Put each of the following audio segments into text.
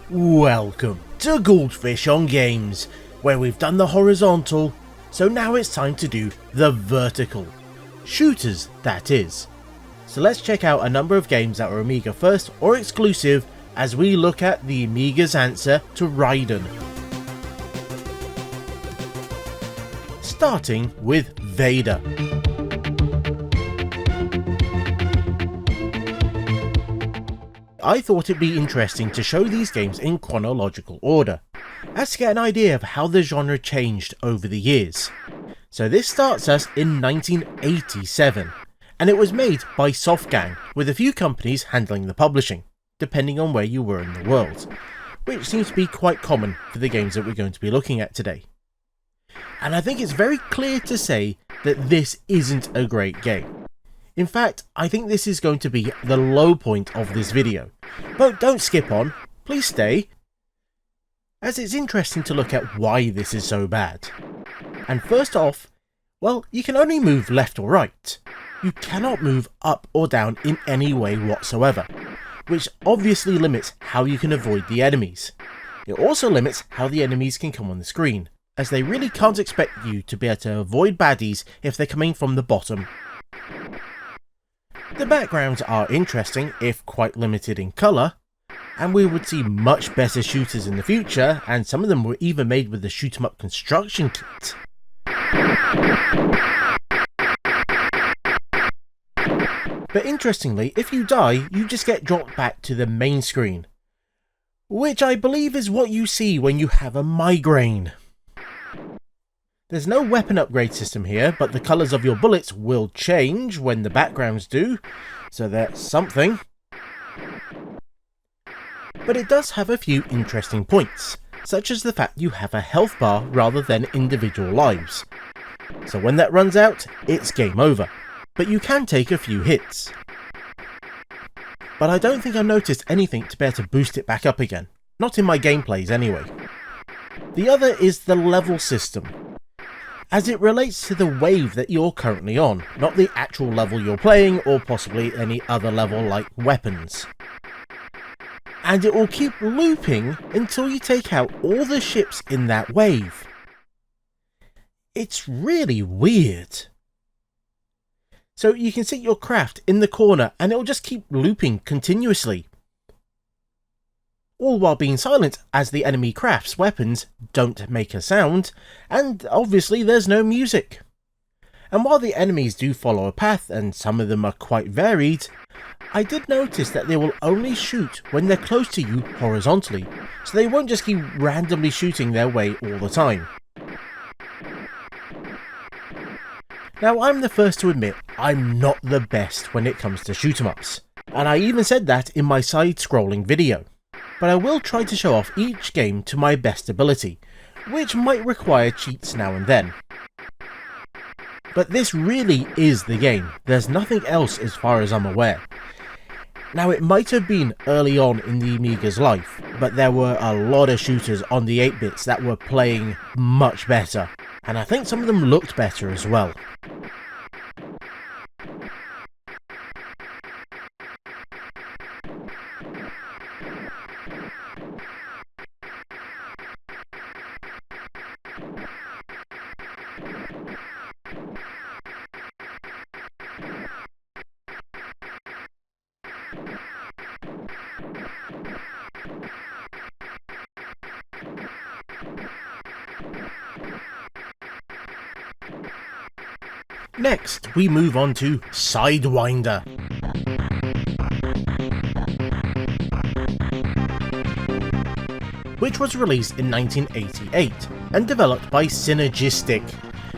Welcome to Goldfish on Games, where we've done the horizontal, so now it's time to do the vertical. Shooters, that is. So let's check out a number of games that were Amiga first or exclusive as we look at the Amiga's answer to Raiden. Starting with Vader. I thought it'd be interesting to show these games in chronological order, as to get an idea of how the genre changed over the years. So this starts us in 1987, and it was made by Softgang, with a few companies handling the publishing, depending on where you were in the world, which seems to be quite common for the games that we're going to be looking at today. And I think it's very clear to say that this isn't a great game. In fact, I think this is going to be the low point of this video, but don't skip on, please stay, as it's interesting to look at why this is so bad. And first off, well, you can only move left or right. You cannot move up or down in any way whatsoever, which obviously limits how you can avoid the enemies. It also limits how the enemies can come on the screen, as they really can't expect you to be able to avoid baddies if they're coming from the bottom. The backgrounds are interesting, if quite limited in colour, and we would see much better shooters in the future, and some of them were even made with the shoot 'em up construction kit. But interestingly, if you die, you just get dropped back to the main screen, which I believe is what you see when you have a migraine. There's no weapon upgrade system here, but the colours of your bullets will change when the backgrounds do, so that's something. But it does have a few interesting points, such as the fact you have a health bar rather than individual lives. So when that runs out, it's game over, but you can take a few hits. But I don't think I've noticed anything to be able to boost it back up again, not in my gameplays anyway. The other is the level system, as it relates to the wave that you're currently on, not the actual level you're playing or possibly any other level like weapons. And it will keep looping until you take out all the ships in that wave. It's really weird. So you can sit your craft in the corner and it'll just keep looping continuously, all while being silent as the enemy craft's weapons don't make a sound, and obviously there's no music. And while the enemies do follow a path, and some of them are quite varied, I did notice that they will only shoot when they're close to you horizontally, so they won't just keep randomly shooting their way all the time. Now, I'm the first to admit I'm not the best when it comes to shoot 'em ups, and I even said that in my side-scrolling video. But I will try to show off each game to my best ability, which might require cheats now and then. But this really is the game, there's nothing else as far as I'm aware. Now, it might have been early on in the Amiga's life, but there were a lot of shooters on the 8-bits that were playing much better, and I think some of them looked better as well. Next, we move on to Sidewinder. Which was released in 1988 and developed by Synergistic.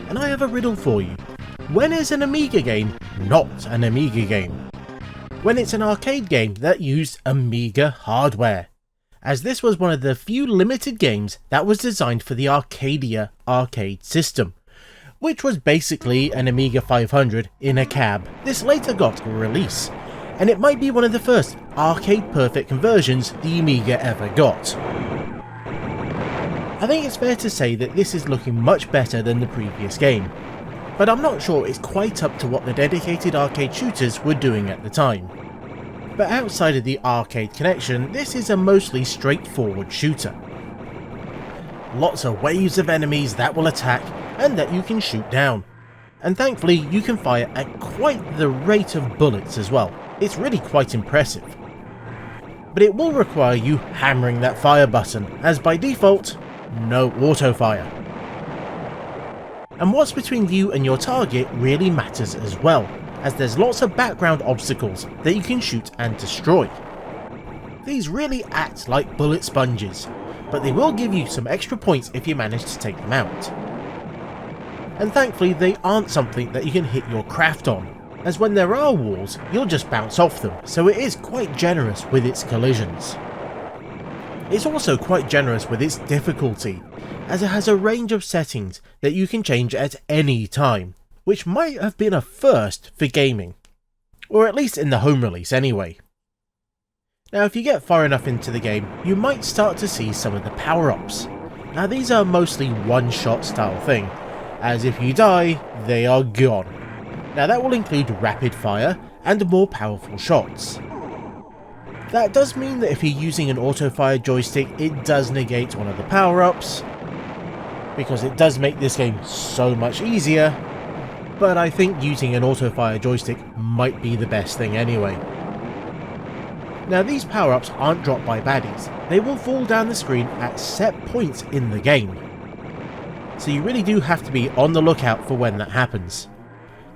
And I have a riddle for you. When is an Amiga game not an Amiga game? When it's an arcade game that used Amiga hardware, as this was one of the few limited games that was designed for the Arcadia arcade system, which was basically an Amiga 500 in a cab. This later got a release, and it might be one of the first arcade-perfect conversions the Amiga ever got. I think it's fair to say that this is looking much better than the previous game, but I'm not sure it's quite up to what the dedicated arcade shooters were doing at the time. But outside of the arcade connection, this is a mostly straightforward shooter. Lots of waves of enemies that will attack and that you can shoot down. And thankfully you can fire at quite the rate of bullets as well. It's really quite impressive. But it will require you hammering that fire button, as by default, no auto fire. And what's between you and your target really matters as well, as there's lots of background obstacles that you can shoot and destroy. These really act like bullet sponges, but they will give you some extra points if you manage to take them out. And thankfully they aren't something that you can hit your craft on, as when there are walls you'll just bounce off them, so it is quite generous with its collisions. It's also quite generous with its difficulty, as it has a range of settings that you can change at any time, which might have been a first for gaming, or at least in the home release anyway. Now if you get far enough into the game, you might start to see some of the power-ups. Now these are mostly one-shot style thing, as if you die, they are gone. Now that will include rapid fire and more powerful shots. That does mean that if you're using an auto-fire joystick, it does negate one of the power-ups, because it does make this game so much easier, but I think using an auto-fire joystick might be the best thing anyway. Now these power-ups aren't dropped by baddies, they will fall down the screen at set points in the game, so you really do have to be on the lookout for when that happens.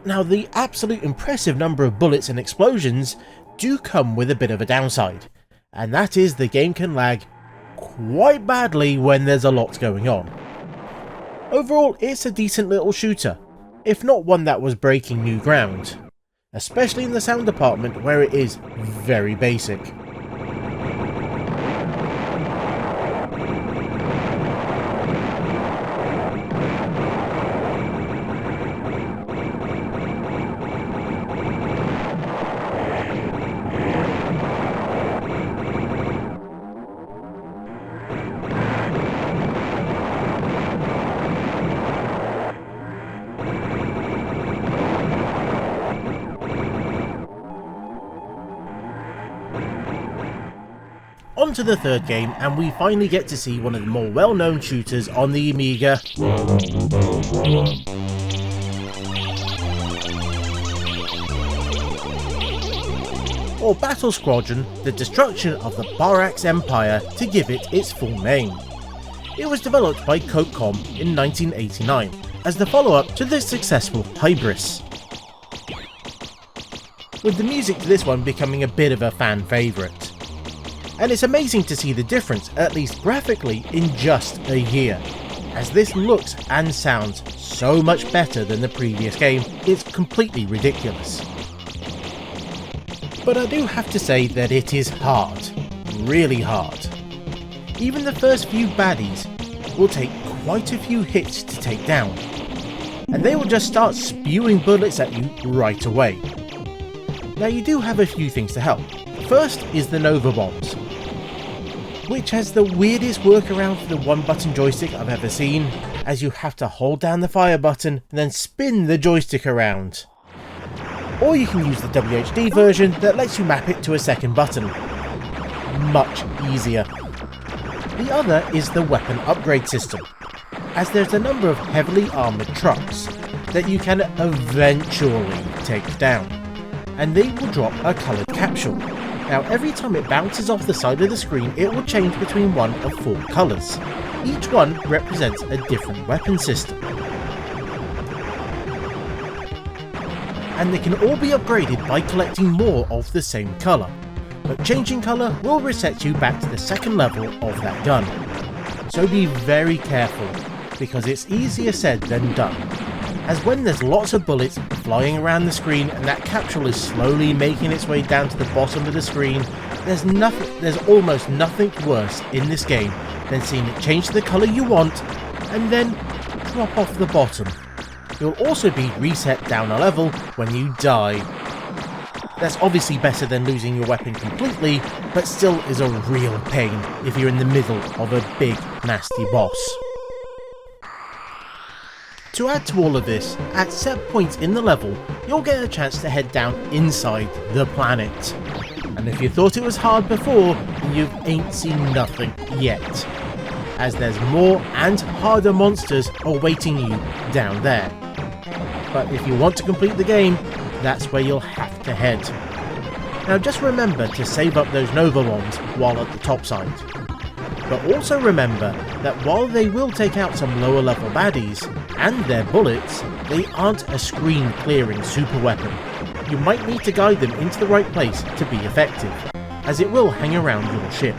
Now the absolute impressive number of bullets and explosions do come with a bit of a downside, and that is the game can lag quite badly when there's a lot going on. Overall, it's a decent little shooter, if not one that was breaking new ground, especially in the sound department where it is very basic. On to the third game, and we finally get to see one of the more well-known shooters on the Amiga, or Battle Squadron, the destruction of the Barax Empire, to give it its full name. It was developed by Capcom in 1989, as the follow-up to the successful Hybris, with the music to this one becoming a bit of a fan favourite. And it's amazing to see the difference, at least graphically, in just a year, as this looks and sounds so much better than the previous game, it's completely ridiculous. But I do have to say that it is hard, really hard. Even the first few baddies will take quite a few hits to take down, and they will just start spewing bullets at you right away. Now you do have a few things to help. First is the Nova Bombs, which has the weirdest workaround for the one-button joystick I've ever seen, as you have to hold down the fire button and then spin the joystick around. Or you can use the WHD version that lets you map it to a second button. Much easier. The other is the weapon upgrade system, as there's a number of heavily armoured trucks that you can eventually take down, and they will drop a coloured capsule. Now every time it bounces off the side of the screen, it will change between one of 4 colours. Each one represents a different weapon system, and they can all be upgraded by collecting more of the same colour, but changing colour will reset you back to the second level of that gun. So be very careful, because it's easier said than done, as when there's lots of bullets flying around the screen and that capsule is slowly making its way down to the bottom of the screen, there's almost nothing worse in this game than seeing it change to the colour you want and then drop off the bottom. You'll also be reset down a level when you die. That's obviously better than losing your weapon completely, but still is a real pain if you're in the middle of a big nasty boss. To add to all of this, at set points in the level, you'll get a chance to head down inside the planet. And if you thought it was hard before, you ain't seen nothing yet, as there's more and harder monsters awaiting you down there. But if you want to complete the game, that's where you'll have to head. Now just remember to save up those Nova bombs while at the top side. But also remember that while they will take out some lower level baddies, and their bullets, they aren't a screen clearing super weapon. You might need to guide them into the right place to be effective, as it will hang around your ship.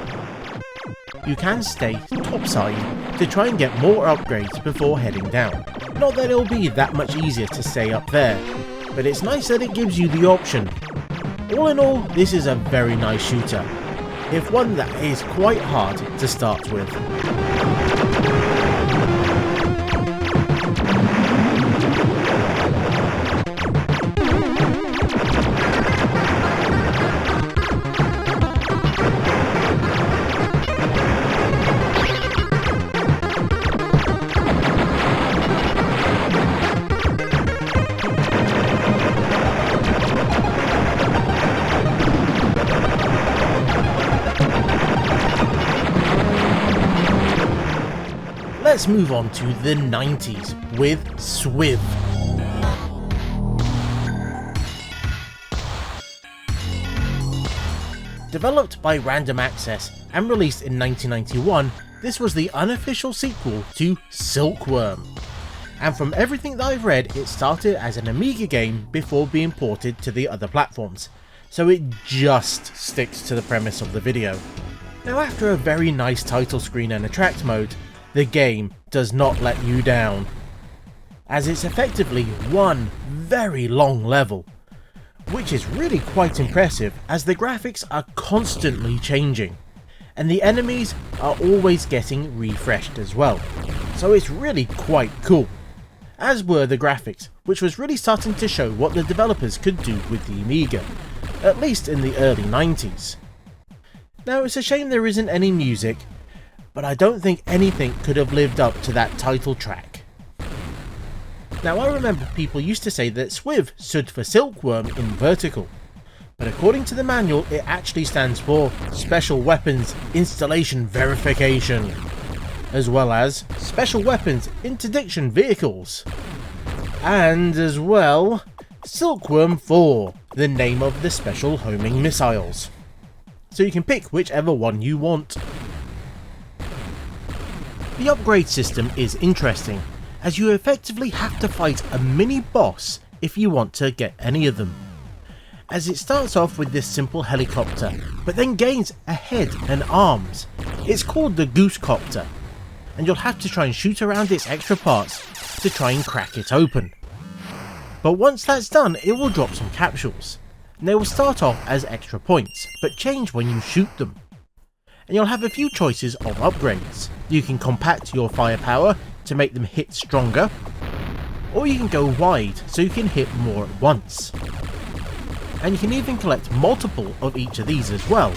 You can stay topside to try and get more upgrades before heading down. Not that it'll be that much easier to stay up there, but it's nice that it gives you the option. All in all, this is a very nice shooter, if one that is quite hard to start with. Let's move on to the 90s with Swiv. Developed by Random Access and released in 1991, this was the unofficial sequel to Silkworm. And from everything that I've read, it started as an Amiga game before being ported to the other platforms, so it just sticks to the premise of the video. Now after a very nice title screen and attract mode, the game does not let you down, as it's effectively one very long level, which is really quite impressive as the graphics are constantly changing, and the enemies are always getting refreshed as well, so it's really quite cool, as were the graphics, which was really starting to show what the developers could do with the Amiga, at least in the early 90s. Now it's a shame there isn't any music, but I don't think anything could have lived up to that title track. Now I remember people used to say that Swiv stood for Silkworm in vertical, but according to the manual it actually stands for Special Weapons Installation Verification, as well as Special Weapons Interdiction Vehicles, and as well Silkworm 4, the name of the special homing missiles. So you can pick whichever one you want. The upgrade system is interesting, as you effectively have to fight a mini boss if you want to get any of them, as it starts off with this simple helicopter, but then gains a head and arms. It's called the Goosecopter, and you'll have to try and shoot around its extra parts to try and crack it open. But once that's done, it will drop some capsules, and they will start off as extra points, but change when you shoot them. And you'll have a few choices of upgrades. You can compact your firepower to make them hit stronger, or you can go wide so you can hit more at once. And you can even collect multiple of each of these as well,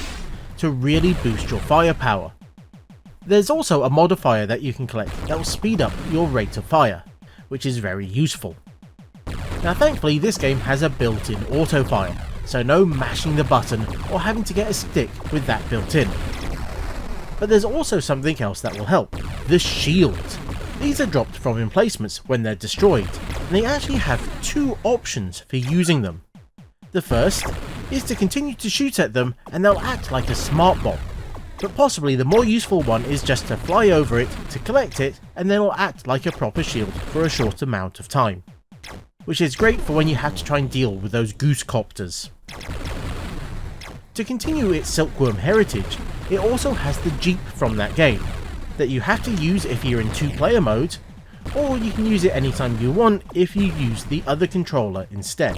to really boost your firepower. There's also a modifier that you can collect that will speed up your rate of fire, which is very useful. Now thankfully this game has a built-in auto fire, so no mashing the button or having to get a stick with that built in. But there's also something else that will help, the shields. These are dropped from emplacements when they're destroyed, and they actually have two options for using them. The first is to continue to shoot at them and they'll act like a smart bomb, but possibly the more useful one is just to fly over it to collect it and then it'll act like a proper shield for a short amount of time, which is great for when you have to try and deal with those Goosecopters. To continue its Silkworm heritage, it also has the Jeep from that game, that you have to use if you're in 2-player mode, or you can use it anytime you want if you use the other controller instead.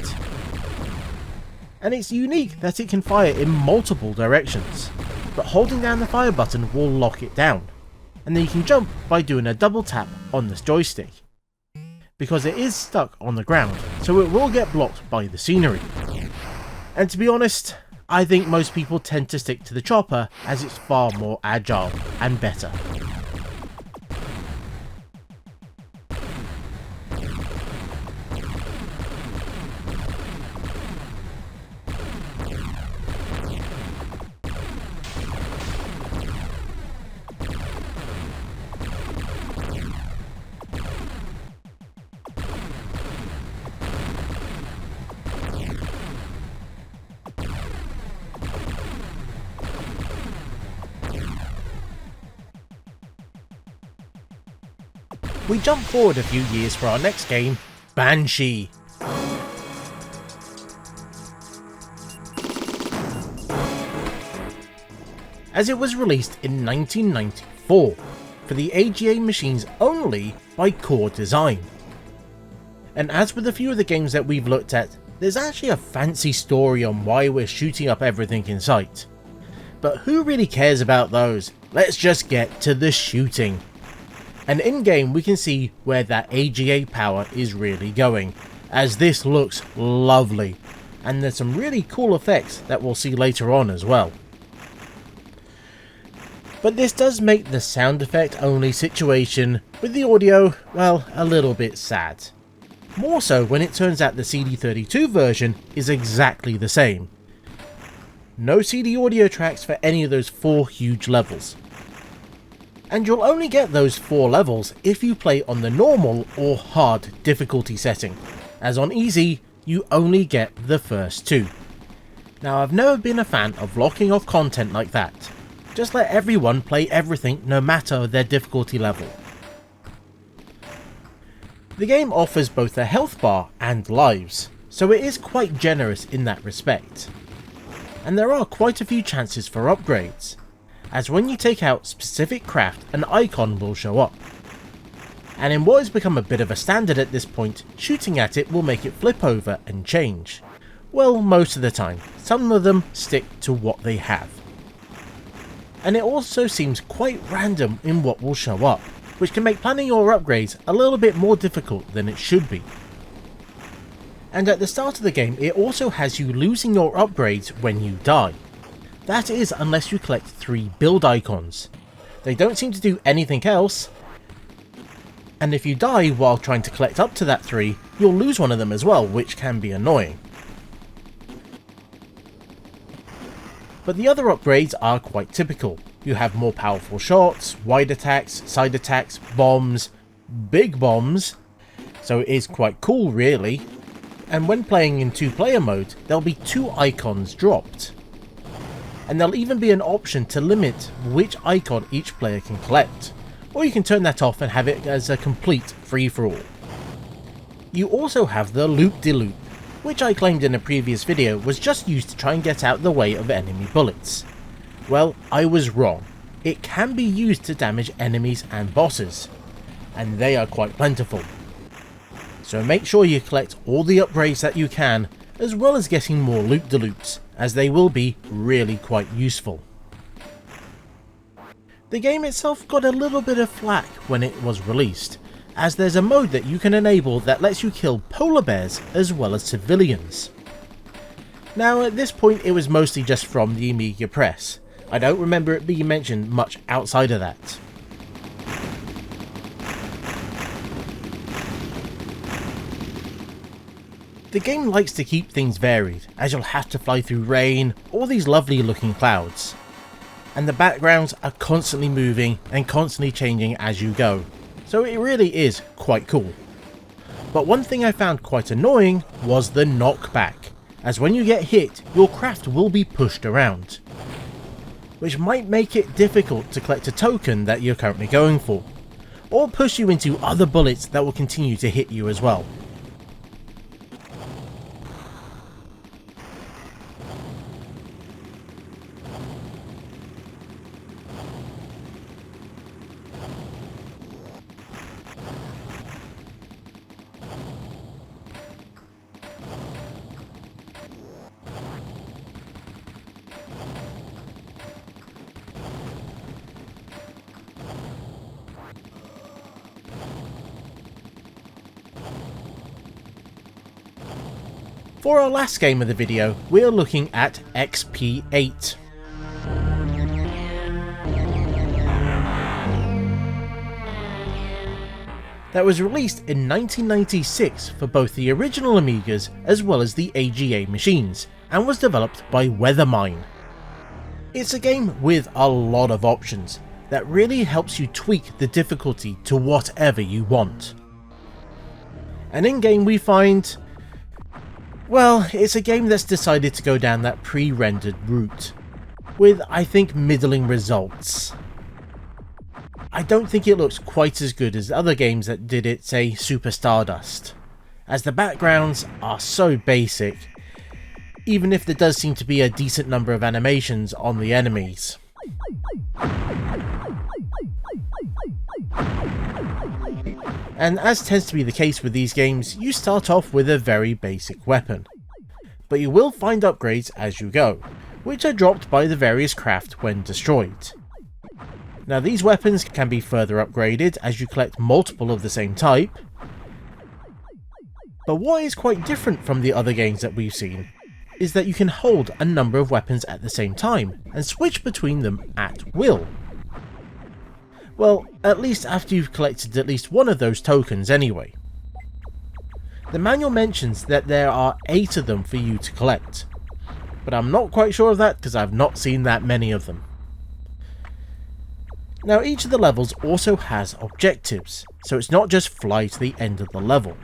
And it's unique that it can fire in multiple directions, but holding down the fire button will lock it down, and then you can jump by doing a double tap on this joystick, because it is stuck on the ground, so it will get blocked by the scenery. And to be honest, I think most people tend to stick to the chopper as it's far more agile and better. we jump forward a few years for our next game, Banshee. As it was released in 1994 for the AGA machines only by Core Design. And as with a few of the games that we've looked at, there's actually a fancy story on why we're shooting up everything in sight. But who really cares about those? Let's just get to the shooting. And in game we can see where that AGA power is really going, as this looks lovely, and there's some really cool effects that we'll see later on as well. But this does make the sound effect only situation with the audio, well, a little bit sad. More so when it turns out the CD32 version is exactly the same. No CD audio tracks for any of those 4 huge levels. And you'll only get those 4 levels if you play on the normal or hard difficulty setting, as on easy you only get the first 2. Now I've never been a fan of locking off content like that. Just let everyone play everything no matter their difficulty level. The game offers both a health bar and lives, so it is quite generous in that respect. And there are quite a few chances for upgrades, as when you take out specific craft an icon will show up. And in what has become a bit of a standard at this point, shooting at it will make it flip over and change. Well, most of the time, some of them stick to what they have. And it also seems quite random in what will show up, which can make planning your upgrades a little bit more difficult than it should be. And at the start of the game it also has you losing your upgrades when you die. That is unless you collect 3 build icons. They don't seem to do anything else, and if you die while trying to collect up to that 3, you'll lose one of them as well, which can be annoying. But the other upgrades are quite typical. You have more powerful shots, wide attacks, side attacks, bombs, big bombs, so it is quite cool really. And when playing in 2-player mode, there'll be 2 icons dropped. And there'll even be an option to limit which icon each player can collect, or you can turn that off and have it as a complete free-for-all. You also have the loop-de-loop, which I claimed in a previous video was just used to try and get out the way of enemy bullets. Well, I was wrong. It can be used to damage enemies and bosses, and they are quite plentiful. So make sure you collect all the upgrades that you can, as well as getting more loop-de-loops, as they will be really quite useful. The game itself got a little bit of flack when it was released, as there's a mode that you can enable that lets you kill polar bears as well as civilians. Now at this point it was mostly just from the Amiga press. I don't remember it being mentioned much outside of that. The game likes to keep things varied, as you'll have to fly through rain or these lovely looking clouds. And the backgrounds are constantly moving and constantly changing as you go, so it really is quite cool. But one thing I found quite annoying was the knockback, as when you get hit, your craft will be pushed around, which might make it difficult to collect a token that you're currently going for, or push you into other bullets that will continue to hit you as well. For our last game of the video, we're looking at XP8. That was released in 1996 for both the original Amigas as well as the AGA machines, and was developed by Weathermine. It's a game with a lot of options that really helps you tweak the difficulty to whatever you want. And in game we find, well, it's a game that's decided to go down that pre-rendered route, with I think middling results. I don't think it looks quite as good as other games that did it, say Super Stardust, as the backgrounds are so basic, even if there does seem to be a decent number of animations on the enemies. And as tends to be the case with these games, you start off with a very basic weapon. But you will find upgrades as you go, which are dropped by the various craft when destroyed. Now these weapons can be further upgraded as you collect multiple of the same type, but what is quite different from the other games that we've seen is that you can hold a number of weapons at the same time and switch between them at will. Well, at least after you've collected at least one of those tokens anyway. The manual mentions that there are 8 of them for you to collect, but I'm not quite sure of that because I've not seen that many of them. Now each of the levels also has objectives, so it's not just fly to the end of the level.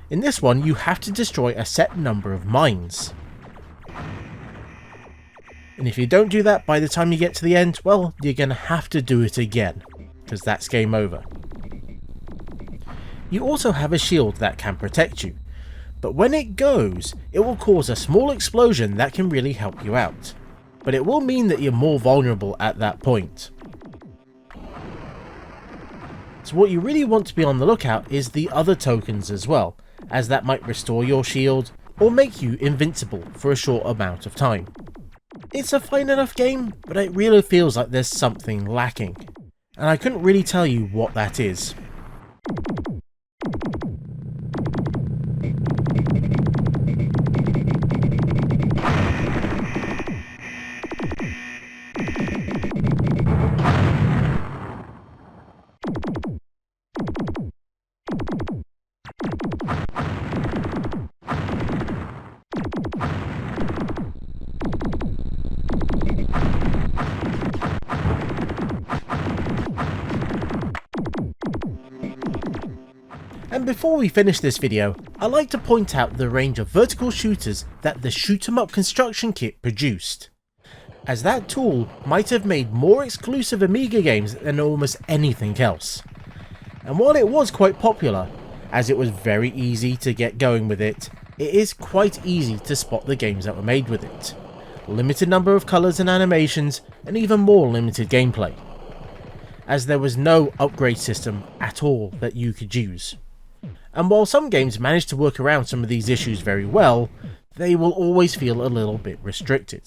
In this one you have to destroy a set number of mines. And if you don't do that by the time you get to the end, well, you're going to have to do it again, because that's game over. You also have a shield that can protect you, but when it goes, it will cause a small explosion that can really help you out, but it will mean that you're more vulnerable at that point. So what you really want to be on the lookout is the other tokens as well, as that might restore your shield or make you invincible for a short amount of time. It's a fine enough game, but it really feels like there's something lacking, and I couldn't really tell you what that is. And before we finish this video, I'd like to point out the range of vertical shooters that the Shoot 'em Up construction kit produced, as that tool might have made more exclusive Amiga games than almost anything else. And while it was quite popular, as it was very easy to get going with it, it is quite easy to spot the games that were made with it. Limited number of colours and animations, and even more limited gameplay, as there was no upgrade system at all that you could use. And while some games managed to work around some of these issues very well, they will always feel a little bit restricted.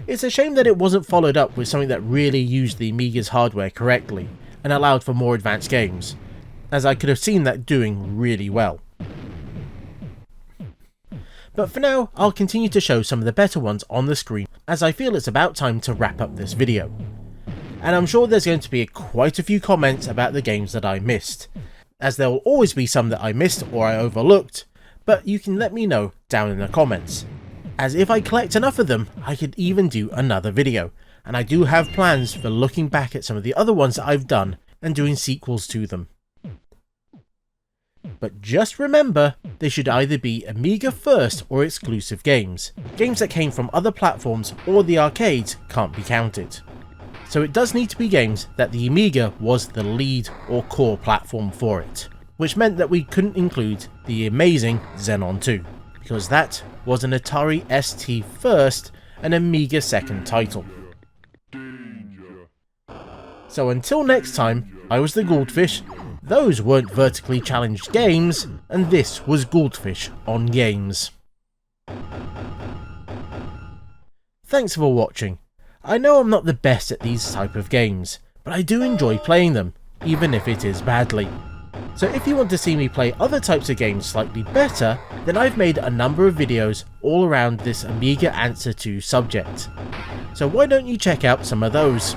It's a shame that it wasn't followed up with something that really used the Amiga's hardware correctly and allowed for more advanced games, as I could have seen that doing really well. But for now, I'll continue to show some of the better ones on the screen, as I feel it's about time to wrap up this video. And I'm sure there's going to be quite a few comments about the games that I missed, as there will always be some that I missed or I overlooked, but you can let me know down in the comments, as if I collect enough of them I could even do another video, and I do have plans for looking back at some of the other ones that I've done and doing sequels to them. But just remember, they should either be Amiga first or exclusive games. Games that came from other platforms or the arcades can't be counted. So it does need to be games that the Amiga was the lead or core platform for it, which meant that we couldn't include the amazing Xenon 2, because that was an Atari ST first and Amiga second title. So until next time, I was the Goldfish, those weren't vertically challenged games, and this was Goldfish on Games. Thanks for watching. I know I'm not the best at these type of games, but I do enjoy playing them, even if it is badly. So if you want to see me play other types of games slightly better, then I've made a number of videos all around this Amiga Answer To subject. So why don't you check out some of those?